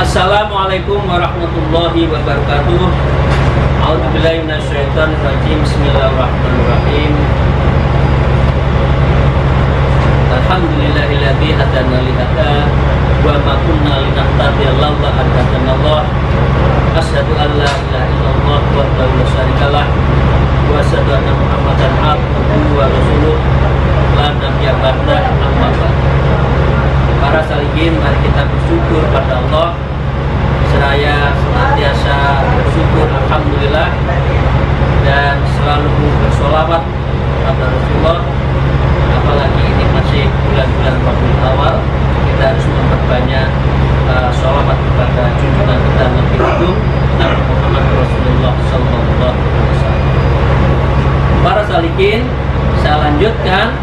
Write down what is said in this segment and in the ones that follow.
Assalamualaikum warahmatullahi wabarakatuh. A'udzubillahi minasyaitonir rajim. Bismillahirrahmanirrahim. Alhamdulillahilladzi hadana li hadza wa ma kunna linahtadiya laula an hadanallah. Asyhadu an la ilaha illallah wahdahu la syarikalah wa asyhadu anna Muhammadan abduhu wa rasuluh la nabiyya ba'dahu amma ba'd. Para salihin, mari kita bersyukur pada Allah. Seraya senantiasa bersyukur alhamdulillah dan selalu bersolawat pada Rasulullah. Apalagi ini masih bulan-bulan Rabiul Awal, kita harus memperbanyak sholawat kepada junjungan kita Nabi Agung Nabi Muhammad Rasulullah Sallallahu Alaihi Wasallam. Para salikin, saya lanjutkan.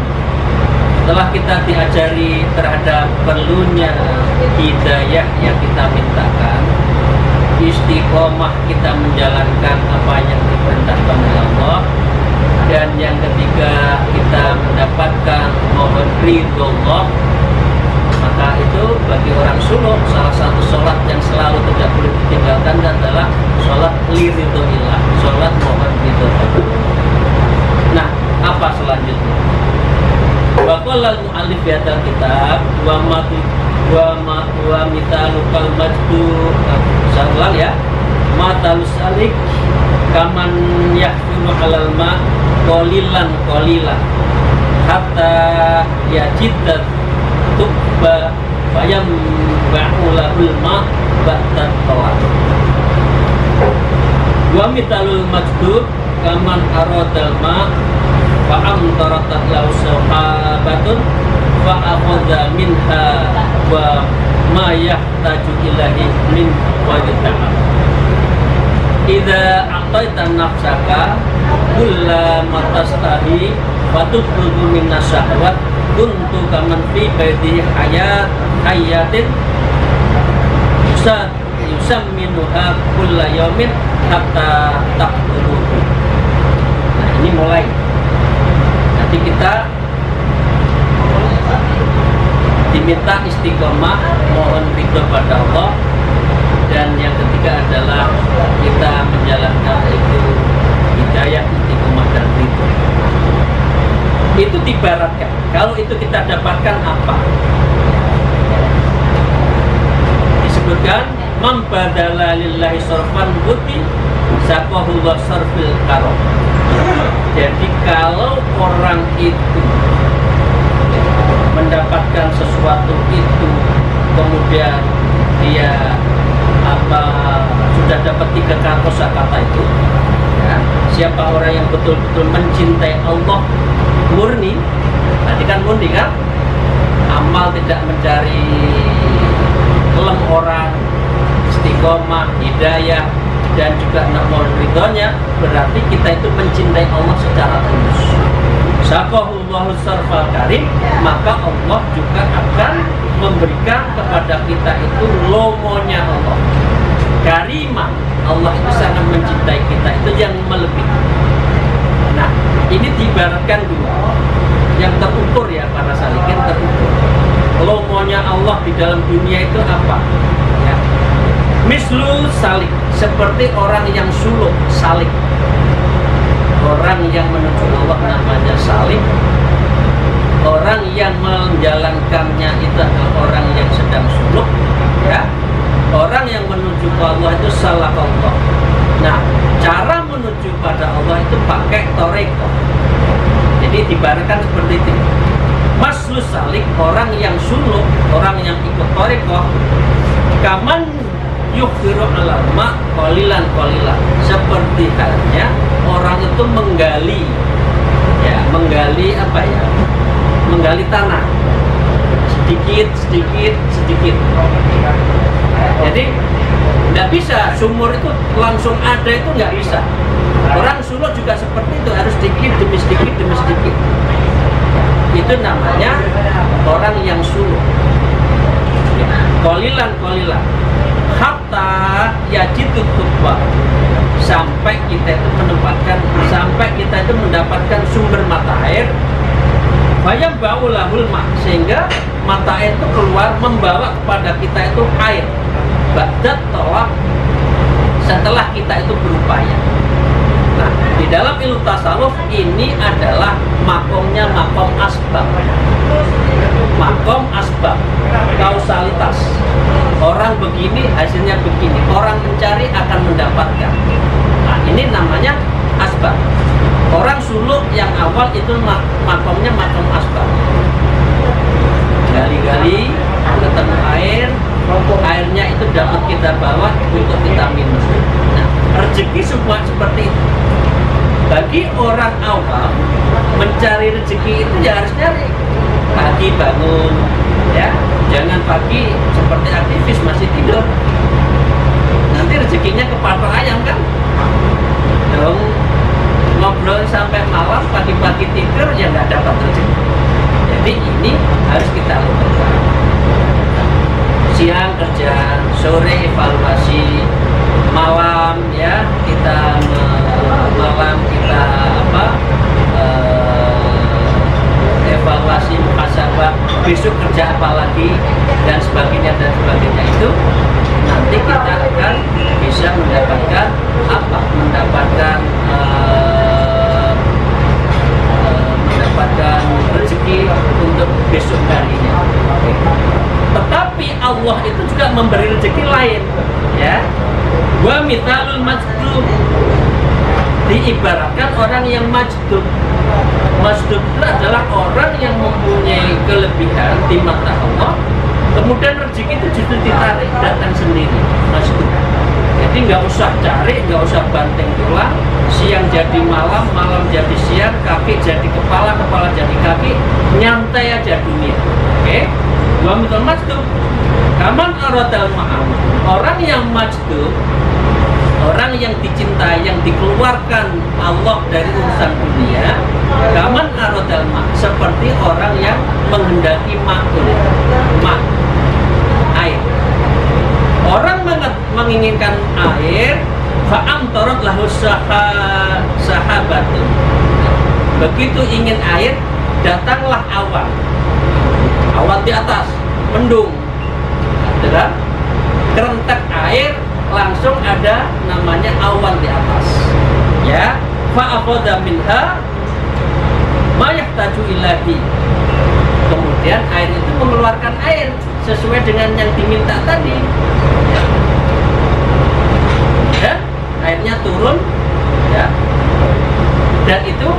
Setelah kita diajari terhadap perlunya hidayah yang kita mintakan, istiqomah kita menjalankan apa yang diperintahkan oleh Allah, dan yang ketiga kita mendapatkan mohon ridho Allah, maka itu bagi orang suluk salah satu sholat yang selalu tidak boleh ditinggalkan adalah sholat liridhoillah, sholat mohon ridho Allah. Nah, apa selanjutnya? Waqala al-mu'allif fi hadzal kitab wa mitalukal majdu salam ya matalus salik kaman yahfiru alal ma qalilan hatta yajiddat tubba bayam ba'ulahul ma ba'tat tawat. Wa mitalul majdu kaman aradal ma fa'amtaratat lahu sahabatun fa'akhadha minha wa ma yahtaju ilahi min wajita'am. Idza a'taita nafsaka kulla matastahi wa tukhruju minas syahwat kuntu kaman fi baiti hayatin yusamminuha kulla yaumin hatta taqtulu. Nah, ini mulai. Nanti kita diminta istiqomah, mohon ridho pada Allah, dan yang ketiga adalah kita menjalankan itu hidayah, istiqomah dan ridho. Itu dibaratkan. Kalau itu kita dapatkan apa? Disebutkan man badala lillahi sarfan buti saqahullah sarfil karom. Jadi kalau orang itu mendapatkan sesuatu itu, kemudian dia sudah dapat 3 kosakata itu, ya, siapa orang yang betul-betul mencintai Allah murni, tadi kan murni kan, amal tidak mencari kelem orang, istiqomah, hidayah, dan juga mohon ridhonya, berarti kita itu mencintai Allah secara tulus. Saqahullahu sarfal karim, maka Allah juga akan memberikan kepada kita itu lomonya Allah. Karimah, Allah itu sangat mencintai kita, itu yang melebihi. Nah, ini diibaratkan dua, yang terukur ya, para salikin terukur. Lomonya Allah di dalam dunia itu apa? Ya. Mislu salik, seperti orang yang suluk salik. Orang yang menuju Allah namanya salik. Orang yang menjalankannya itu adalah orang yang sedang suluk, ya. Orang yang menuju ke Allah itu salah Allah. Nah, cara menuju pada Allah itu pakai toreko. Jadi dibaratkan seperti itu. Maslus salik, orang yang suluk, orang yang ikut toreko, kaman yukhbiru alama qalilan, seperti halnya orang itu menggali, ya, menggali apa ya, menggali tanah sedikit. Jadi nggak bisa sumur itu langsung ada, itu nggak bisa. Orang suluk juga seperti itu, harus sedikit demi sedikit demi sedikit. Itu namanya orang yang suluk. Qalilan hatta yajidu tuba, sampai kita itu mendapatkan sumber mata air. Bayam baulahul ma, sehingga mata air itu keluar membawa kepada kita itu air. Ba'dat tolak, setelah kita itu berupaya. Nah, di dalam ilmu tasawuf ini adalah makomnya makom asbab. Makom asbab, kausalitas. Orang begini, hasilnya begini. Orang mencari akan mendapatkan. Nah, ini namanya asbab. Orang suluk yang awal itu makomnya makom asbab. Gali-gali, ketemu air, airnya itu dapat kita bawa untuk kita minum. Nah, rezeki semua seperti itu. Bagi orang awam, mencari rezeki itu ya harus nyari. Pagi bangun, ya, jangan pagi seperti aktivis masih tidur. Nanti rezekinya kepatok ayam kan? Dong, ngobrol sampai malam, pagi-pagi tidur ya nggak dapat rezeki. Jadi ini harus kita lakukan. Siang kerja, sore evaluasi, malam ya malam kita evaluasi, muhasabah, besok kerja apa lagi dan sebagainya itu nanti kita akan bisa mendapatkan mendapatkan rezeki untuk besok harinya. Tetapi Allah itu juga memberi rezeki lain, ya. Wa mithalul majdub, diibaratkan orang yang majdub. Majdub itu adalah orang yang mempunyai kelebihan di mata Allah, kemudian rezeki itu justru ditarik datang sendiri. Majdub. Jadi nggak usah cari, nggak usah banting tulang, siang jadi malam, malam jadi siang, kaki jadi kepala, kepala jadi kaki, nyantai aja dunia. Oke? Wa mithalul majdub. Kaman aradal ma'am, orang yang majdub, orang yang dicintai, yang dikeluarkan Allah dari urusan dunia. Kaman aradal ma', seperti orang yang menghendaki air. Orang menginginkan air, fa'amtarat lahu sahabatun. Begitu ingin air, datanglah awan. Awan di atas, mendung. Dengan kerentak air, langsung ada namanya awan di atas, ya. Fa'akhadha minha ma yahtaju ilahi, kemudian air itu mengeluarkan air sesuai dengan yang diminta tadi, ya. Dan airnya turun, ya, dan itu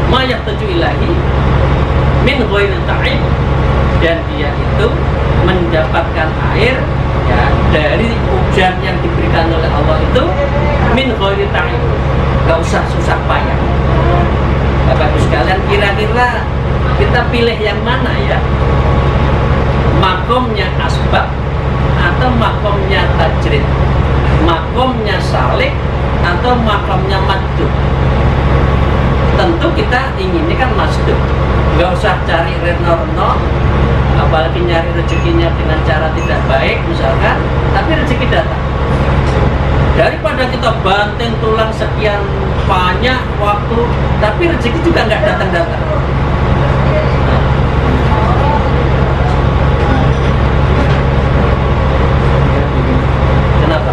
ma yahtaju ilahi min ghairi ta'ib, dan dia itu mendapatkan air, ya, dari hujan yang diberikan oleh Allah itu min ghairi ta'ib, gak usah susah payah. Bapak-Ibu sekalian, kira-kira kita pilih yang mana ya? Makomnya asbab atau makomnya tajrid? Makomnya salik atau makomnya majdub? Tentu kita inginnya kan majdub. Gak usah cari reno-reno, apalagi nyari rezekinya dengan cara tidak baik misalkan, tapi rezeki datang. Daripada kita banting tulang sekian banyak waktu, tapi rezeki juga nggak datang-datang. Kenapa?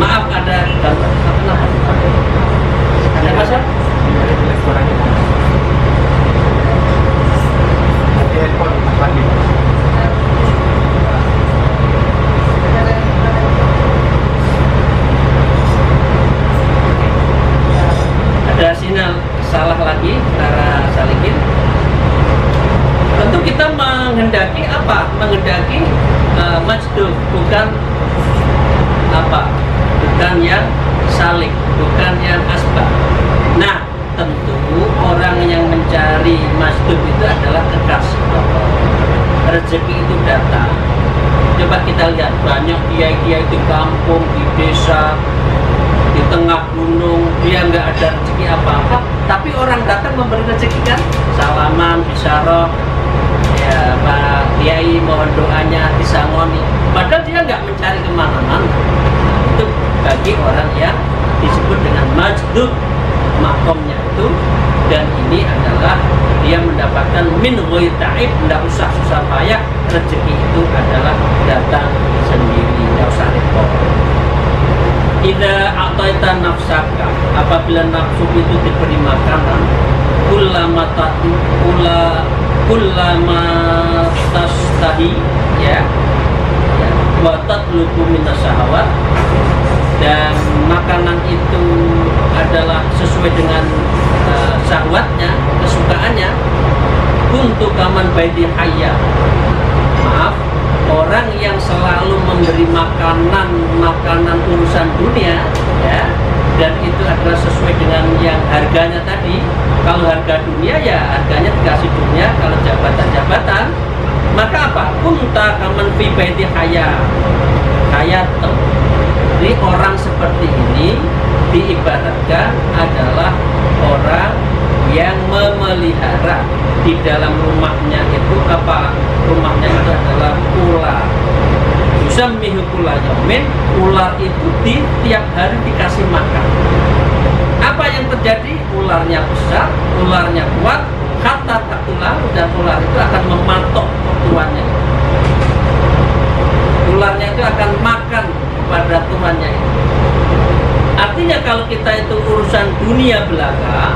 Maaf, ada gangguan. Kenapa? Ada masalah? Ada sinyal salah lagi cara salikin. Tentu kita menghendaki apa? Menghendaki majdub, bukan apa? Bukan yang salik, bukan yang asbab. Nah, tentu orang yang mencari masdud itu adalah kekasih Allah. Rezeki itu datang. Coba kita lihat banyak kiai-kiai di kampung, di desa, di tengah gunung, dia nggak ada rezeki apa-apa, tapi orang datang memberi rezeki kan, salaman, bisyarah, ya Pak Kiai mohon doanya disangoni, padahal dia nggak mencari kemana-mana. Itu bagi orang yang disebut dengan majdud makomnya itu, dan ini adalah dia mendapatkan min ghairi ta'ib, tidak usah susah payah, rezeki itu adalah datang sendiri, tidak usah repot. Idza a'taita nafsaka, apabila nafsu itu diberi makanan, kullama tastahi, ya wa tatlubu minas syahawat, dan makanan itu adalah sesuai dengan syahwatnya, kesukaannya, kuntu kaman baiti hayya, maaf, orang yang selalu memberi makanan urusan dunia, ya, dan itu adalah sesuai dengan yang harganya tadi. Kalau harga dunia ya harganya dikasih dunia, kalau jabatan-jabatan maka apa? Kunta kaman fi baiti hayya, hayatun. Jadi orang seperti ini diibaratkan adalah orang yang memelihara di dalam rumahnya itu apa? Rumahnya itu adalah ular. Yusammihu kulla yaumin, ular itu di tiap hari dikasih makan. Apa yang terjadi? Ularnya besar, ularnya kuat, hatta takulah, dan ular itu akan mematok tuannya. Ularnya itu akan makan pada tuannya. Artinya kalau kita itu urusan dunia belaka,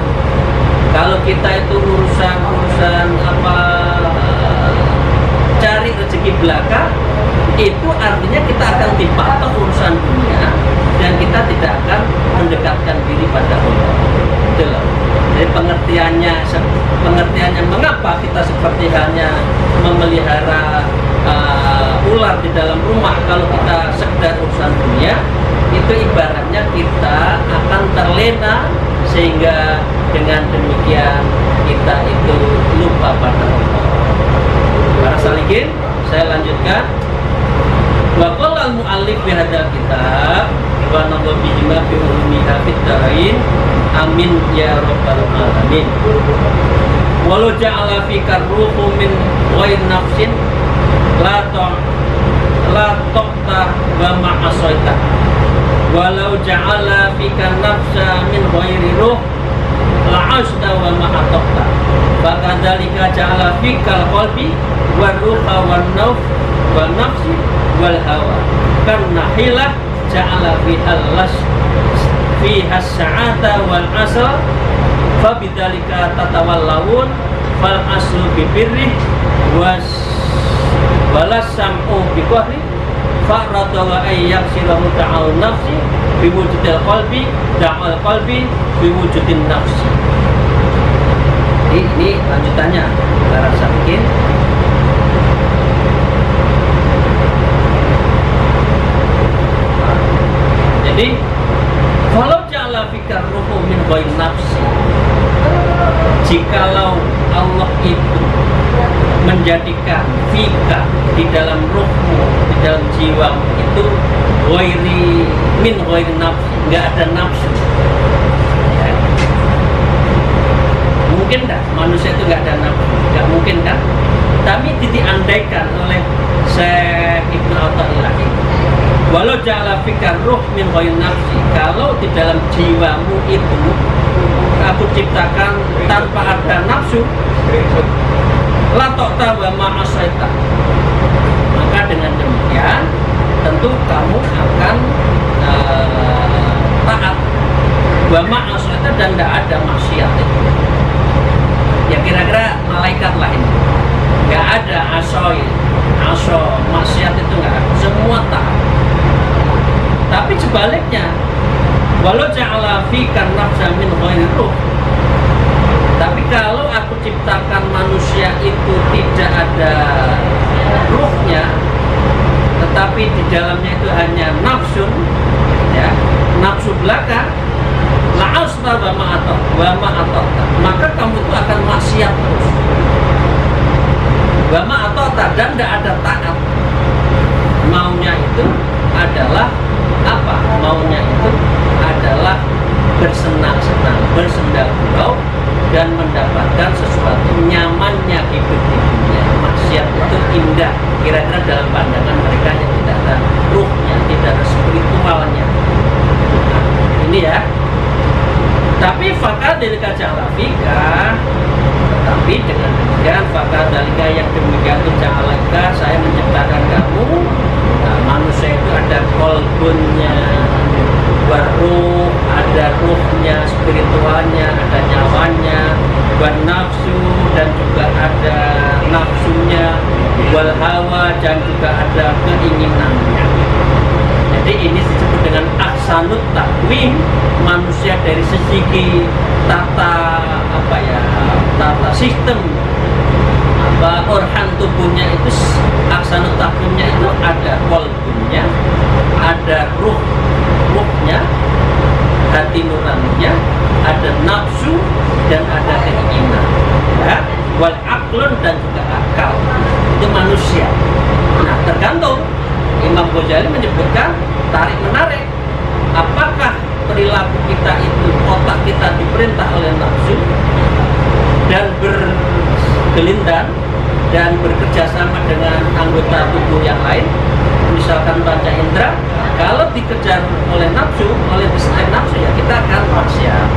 kalau kita itu urusan apa, cari rezeki belaka, itu artinya kita akan dipatok urusan dunia dan kita tidak akan mendekatkan diri pada Allah. Itu loh. Jadi pengertiannya mengapa kita seperti halnya memelihara ular di dalam rumah, kalau kita sekedar urusan dunia, itu ibaratnya kita akan terlena, sehingga dengan demikian kita itu lupa pada Allah. Para salikin, saya lanjutkan. Wa qala al-mu'allif bi hadzal kitab wa nadhu bihima fi ulumiha fid darain, amin ya rabbal alamin. Walau ja'ala fika ruhu min ghairi nafsin la taqta wa ma'asaita, walau ja'ala fika nafsa min ghairi ruh la asta wa ma'ataqta, fakadzalika ja'ala fika qalbi wa ruha wa nafsi wal hawa, karena hilah ja'ala fiha sa'ata wal asal, fabidzalika tatawallawun, fal aslu bibirrih walas sam'u biqahri, fa'radawa ayyaksirahu ta'al nafsi biwujudil qalbi ta'al qalbi biwujudin nafsi. Ini lanjutannya, para sabikin. Jadi kalau ja'ala fikar ruhu min ghairi nafsi, jikalau Allah itu menjadikan fika di dalam ruhmu, di dalam jiwamu itu min ghairi nafsi, nggak ada nafsu, ya. Mungkin tak manusia itu nggak ada nafsu? Nggak mungkin kan? Tapi diandaikan oleh Syekh Ibnu Athaillah, walau ja'ala fikar ruh min ghairi nafsi, kalau di dalam jiwamu itu aku ciptakan tanpa ada nafsu, la ta'ta wa ma'asaita, maka dengan demikian tentu kamu akan taat wa ma'asaita, dan tidak ada maksiat itu. Ya kira-kira malaikat lah ini, nggak ada aso maksiat itu nggak ada, semua taat. Tapi sebaliknya, walau ja'ala fika nafsa min ghairi ruh, tapi kalau aku ciptakan manusia itu tidak ada ruhnya, tetapi di dalamnya itu hanya nafsu, ya, nafsu belaka, la asra wa ma'atat, maka kamu itu akan maksiat maksiat terus. Wama atau dan tidak ada taat. Maunya itu adalah apa? Maunya itu adalah bersenang-senang, bersenda gurau, dan mendapatkan sesuatu nyamannya hidup di dunia. Maksiat itu indah, kira-kira dalam pandangan mereka yang tidak ada ruhnya, tidak ada spiritualnya. Nah, ini ya. Tapi fakadilika ja'alafika, tetapi dengan demikian fakadilika yang demikian itu ja'alaka, saya menciptakan kamu. Nah, manusia itu ada kolbunnya, waruh, ada ruhnya, spiritualnya, ada nyawanya, wan nafsu, dan juga ada nafsunya, wal hawa, dan juga ada keinginannya. Jadi ini disebut dengan ahsanut takwim, manusia dari segi tata tata sistem organ tubuhnya itu, ahsanut takwimnya itu ada kolbunya, ada ruhnya, hati nuraninya, ada nafsu, dan ada keinginan, ya, wal aklun, dan juga akal. Itu manusia. Nah, tergantung. Imam Ghazali menyebutkan tarik menarik. Apakah perilaku kita itu, otak kita diperintah oleh nafsu dan bergelindan dan bekerja sama dengan anggota tubuh yang lain, misalkan panca indera. Kalau dikejar oleh nafsu, oleh disetir nafsu, ya kita akan maksiat.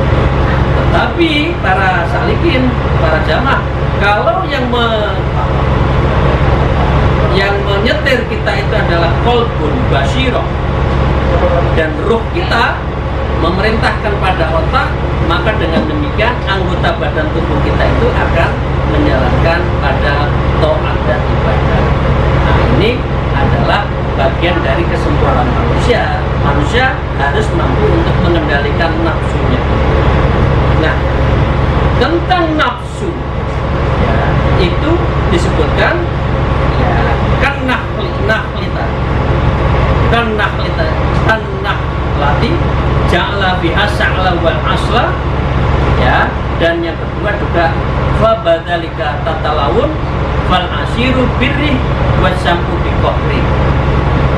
Tetapi para salikin, para jamaah, kalau yang menyetir kita itu adalah kolbun basyiroh, dan ruh kita memerintahkan pada otak, maka dengan demikian anggota badan tubuh kita itu akan menjalankan pada taat dan ibadah. Nah, ini adalah bagian dari kesempurnaan manusia. Manusia harus mampu untuk mengendalikan nafsunya. Nah, tentang nafsu, ya, itu disebutkan, ya, kan nahlati ja'ala biha sa'la wal asla, ya, dan yang kedua juga fa badalika tatalawun fal asiru birri wasampu biqahri.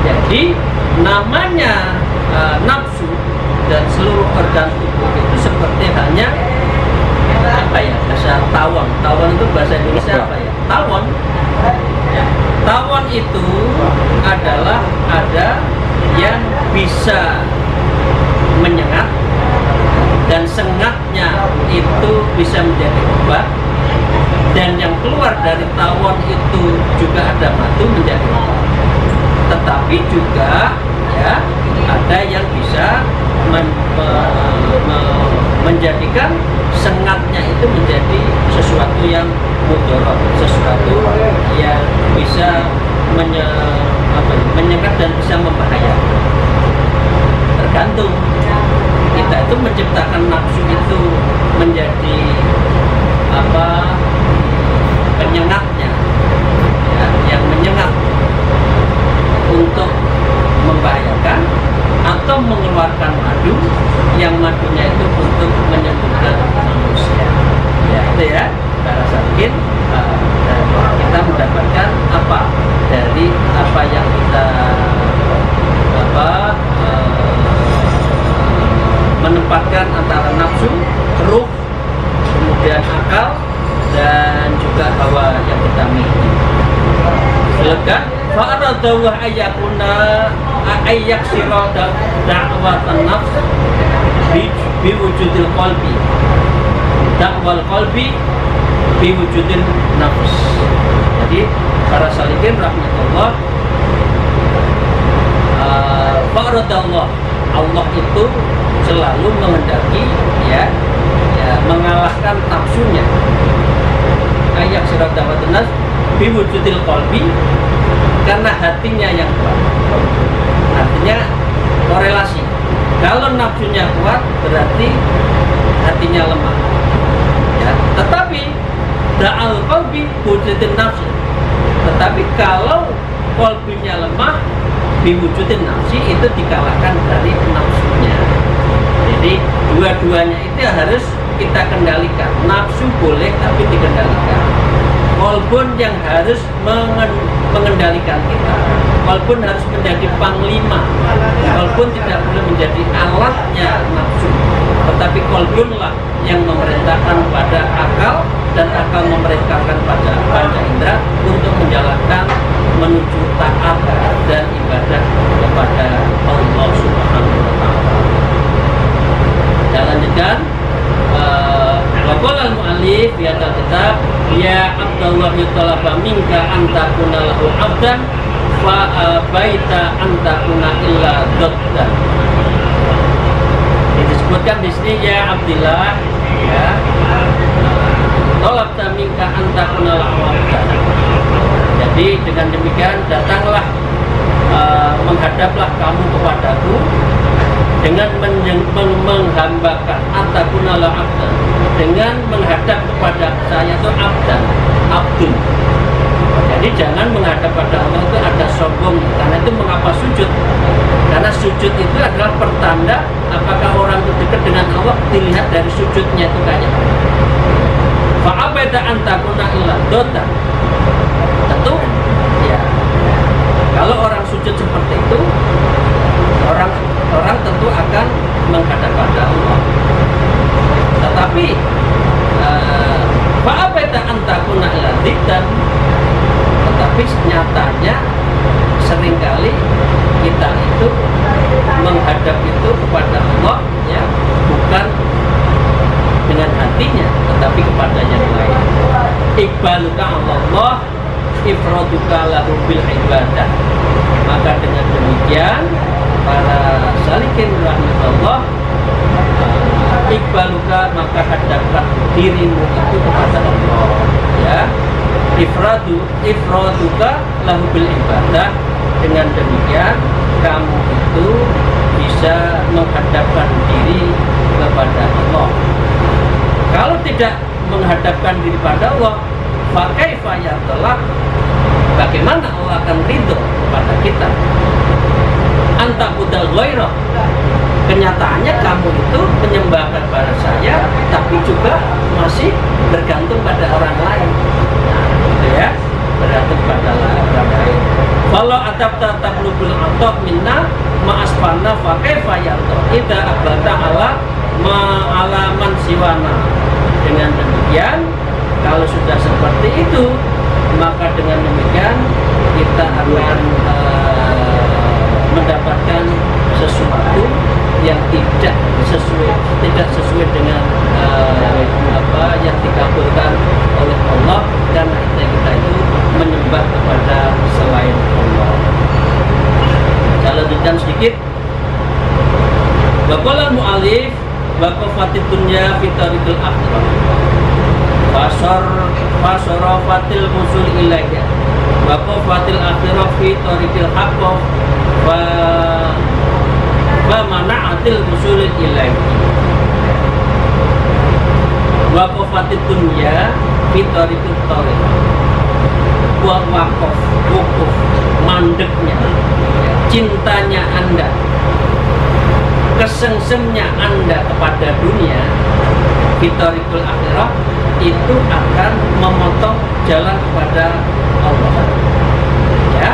Jadi namanya nafsu dan seluruh organ tubuh itu seperti hanya bahasa tawon. Tawon itu bahasa Indonesia apa ya? Tawon. Tawon itu adalah ada yang bisa menyengat, dan sengatnya itu bisa menjadi obat, dan yang keluar dari tawon itu juga ada batu menjadi obat. Tetapi juga, ya, ada yang bisa menjadikan sengatnya itu menjadi sesuatu yang mudarat, sesuatu yang bisa menyengat dan bisa membahayakan. Tergantung. Kita itu menciptakan nafsu itu menjadi penyengatnya, ya, yang menyengat untuk membahayakan, atau mengeluarkan madu yang madunya itu untuk menyembuhkan manusia. Ya, itu ya, cara sakit, dan kita mendapatkan apa dari apa yang kita menempatkan antara nafsu, ruh, kemudian akal, dan juga hawa yang kita miliki. Silakan. Fa'aradahu ayyakuna ayyaksira da'watan nafs biwujudil qalbi, da'wal qalbi biwujudil nafs. Jadi para salikin rahmatullah, fa'aradallah, Allah itu selalu menghendaki, ya, mengalahkan nafsunya. Ayyaksira da'watan nafs biwujudil qalbi, karena hatinya yang kuat. Artinya korelasi. Kalau nafsunya kuat, berarti hatinya lemah. Ya. Tetapi da'al qalbi wujudin nafsi. Tetapi kalau qalbinya lemah, diwujudin nafsi, itu dikalahkan dari nafsunya. Jadi dua-duanya itu harus kita kendalikan. Nafsu boleh tapi dikendalikan. Kolbun yang harus mengendalikan kita. Kolbun harus menjadi panglima. Kolbun tidak boleh menjadi alatnya nafsu. Tetapi kolbunlah yang memerintahkan pada akal, dan akal memerintahkan pada panca indera untuk menjalankan menuju taat dan ibadah kepada Allah Subhanahu wa Ta'ala. Jalankan waqala al-mu'allif fi hadzal kitab ya Abdullah yutalaba minka anta kunalahu abdan fa baita anta kuna illa doddan. Disebutkan di sini ya Abdillah, ya tolabta minka anta kunalahu abdan. Jadi dengan demikian datanglah menghadaplah kamu kepadaku dengan menghambakan antakunala abdan, dengan menghadap kepada saya itu abdun. Jadi jangan menghadap pada Allah itu ada sombong, karena itu mengapa sujud? Karena sujud itu adalah pertanda apakah orang itu dekat dengan Allah dilihat dari sujudnya itu kayaknya. Fa'abada antakuna illa dota. Tentu ya, kalau orang sujud seperti itu, orang tentu akan menghadap pada Allah. Tetapi fa'abada antakuna illa diddan, tetapi nyatanya seringkali kita itu menghadap itu kepada Allah, ya, bukan dengan hatinya, tetapi kepada yang lain. Iqbaluka Allah, ifraduka lahu bil ibadah. Maka dengan demikian para salikin rahmatullah, iqbaluka, maka hadapkan dirimu itu kepada Allah, ya. Ifraduka lahu bil ibadah. Dengan demikian kamu itu bisa menghadapkan diri kepada Allah. Kalau tidak menghadapkan diri pada Allah, fakaifa yardah, bagaimana Allah akan ridho kepada kita? Antabudal ghairah, kenyataannya kamu itu menyembah kepada saya, tapi juga masih bergantung pada orang lain. Nah, gitu ya, bergantung pada orang lain. Kalau adabta tablugul atok minna ma'aspanna fakaifa yardah idza abata ala man siwana. Dengan demikian, kalau sudah seperti itu, maka dengan demikian kita akan mendapatkan sesuatu yang tidak sesuai dengan apa yang dikabulkan oleh Allah, karena kita itu menyembah kepada selain Allah. Saya lanjutkan sedikit. Waqala al-mu'allif waqafatid dunya fi tariqil akhirah fasarafatil usul ilaiha waqafatil akhirah fi tariqil haqq wa mana'atil usul ilaihi. Waqafatid dunya fi tariqil tariq, waqaf, wukuf, mandeknya, cintanya Anda, kesengsemnya Anda kepada dunia, fitarikul akhirah, itu akan memotong jalan kepada Allah, ya.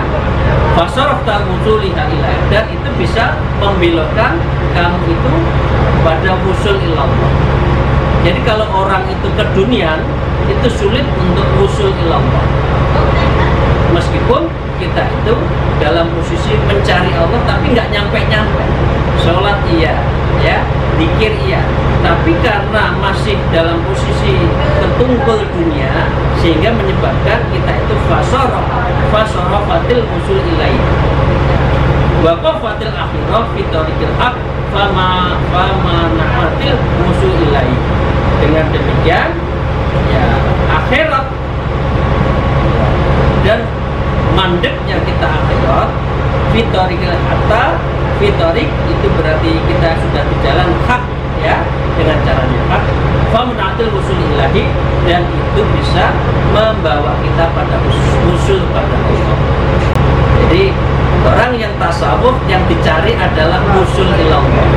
Fasaraf ta'usuliha ilaih, dan itu bisa membelokkan kamu itu pada usul ilallah. Jadi kalau orang itu ke dunia, itu sulit untuk usul ilallah. Meskipun kita itu dalam posisi mencari Allah, tapi nggak nyampe-nyampe. Sholat iya, ya, zikir iya, tapi karena masih dalam posisi ketungkul dunia, sehingga menyebabkan kita itu fasarafatil usul ilaih, waqafatil akhirah fitarikil haq fama na'atil usul ilaih. Dengan demikian, ya, akhirat dan mandeknya kita akhirat, fitarikil hatta, fitarik itu berarti kita sudah di jalan hak, ya, dengan caranya hak, famunatil usul ilahi, dan itu bisa membawa kita pada usul pada Allah. Jadi orang yang tasawuf yang dicari adalah usul ilallah.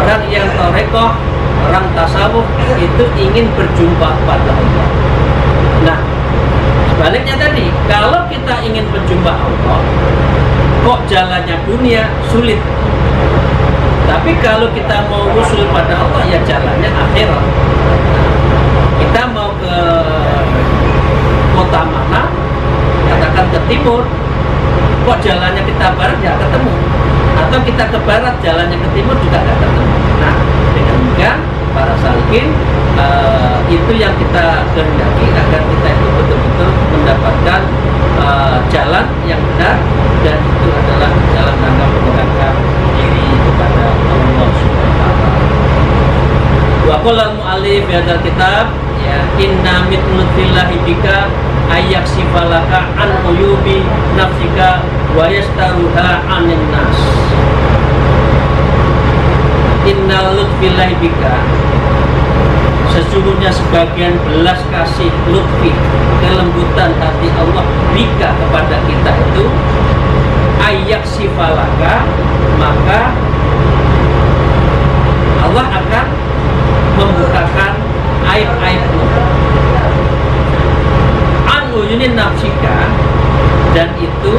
Orang yang torekoh orang tasawuf itu ingin berjumpa pada Allah. Nah, sebaliknya tadi, kalau kita ingin berjumpa Allah, kok jalannya dunia sulit. Tapi kalau kita mau usul pada Allah, ya jalannya akhirat. Kita mau ke kota mana, katakan ke timur, kok jalannya kita barat ya ketemu. Atau kita ke barat, jalannya ke timur juga tidak ketemu. Nah, dengan demikian para salikin itu yang kita kehendaki agar kita itu betul-betul mendapatkan jalan yang benar, dan itu adalah jalan rangka mendekatkan diri kepada Allah Subhanahu wa taala. Wa qala al-mu'allif hadzal kitab ya inna min lutfillahi bika ayaksifalaka an uyubi nafsika wa yastaruha anin nas. Inna lutfillahi bika, sesungguhnya sebagian belas kasih lutfi, kelembutan hati Allah bika kepada kita itu ayaksifalaka, maka Allah akan membukakan aib-aibmu an uyunin nafsika, dan itu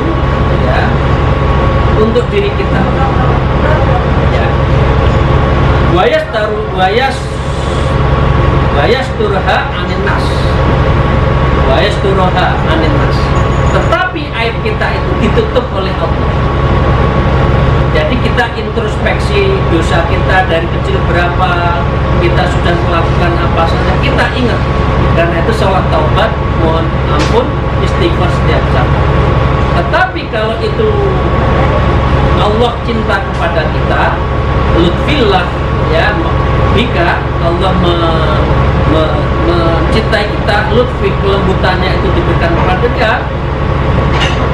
ya untuk diri kita ya wayasturha anin nas, wayasturha anin nas, tetapi aib kita itu ditutup oleh Allah. Jadi kita introspeksi dosa kita dari kecil berapa, kita sudah melakukan apa saja, kita ingat. Karena itu sholat taubat, mohon ampun, istighfar setiap saat. Tetapi kalau itu Allah cinta kepada kita, lutfillah ya, bika Allah mencintai kita, lutfi kelembutannya itu diberikan kepada dia,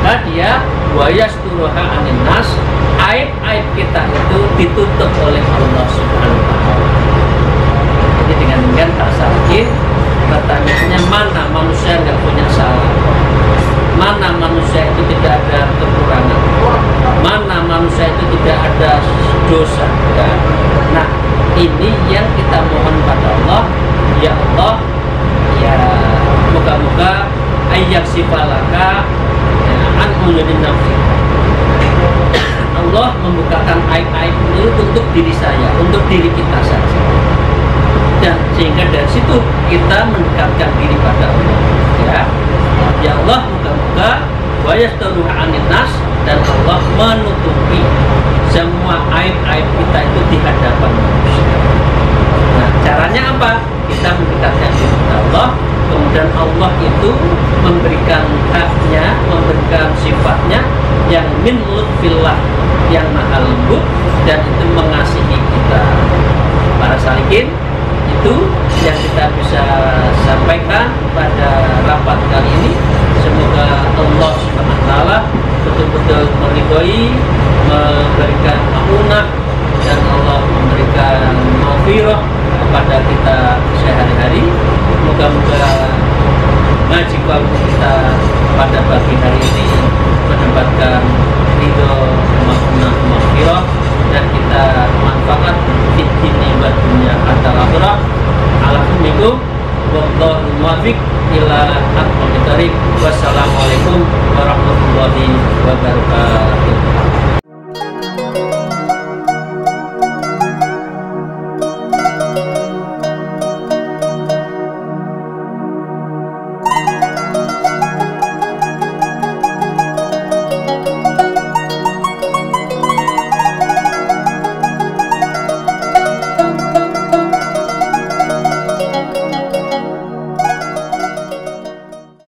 maka dia wayasturuha anin nas, aib-aib kita itu ditutup oleh Allah Subhanahu wa taala. Jadi dengan demikian tak sakit, pertanyaannya mana manusia nggak punya salah, mana manusia itu tidak ada kekurangan, mana manusia itu tidak ada dosa ya? Nah, ini yang kita mohon pada Allah, ya Allah ya, moga-moga ayyaksifalaka an uyunin nafsi, Allah membukakan aib-aib itu untuk diri saya, untuk diri kita saja, dan sehingga dari situ kita mendekatkan diri pada Allah ya. Ya Allah, moga-moga wa yastaruha anin nas, dan Allah menutupi semua aib-aib kita itu di hadapan manusia. Nah, caranya apa? Kita mendekatkan diri kepada Allah, kemudian Allah itu memberikan haknya, memberikan sifatnya yang min lutfillah, yang maha lembut, dan itu mengasihi kita. Para salikin, itu yang kita bisa sampaikan pada rapat kali ini. Semoga Allah SWT betul-betul meridhoi, memberikan amunah, dan Allah memberikan maghfirah kepada kita sehari-hari. Moga-moga ngaji kalbu kita pada pagi hari ini mendapatkan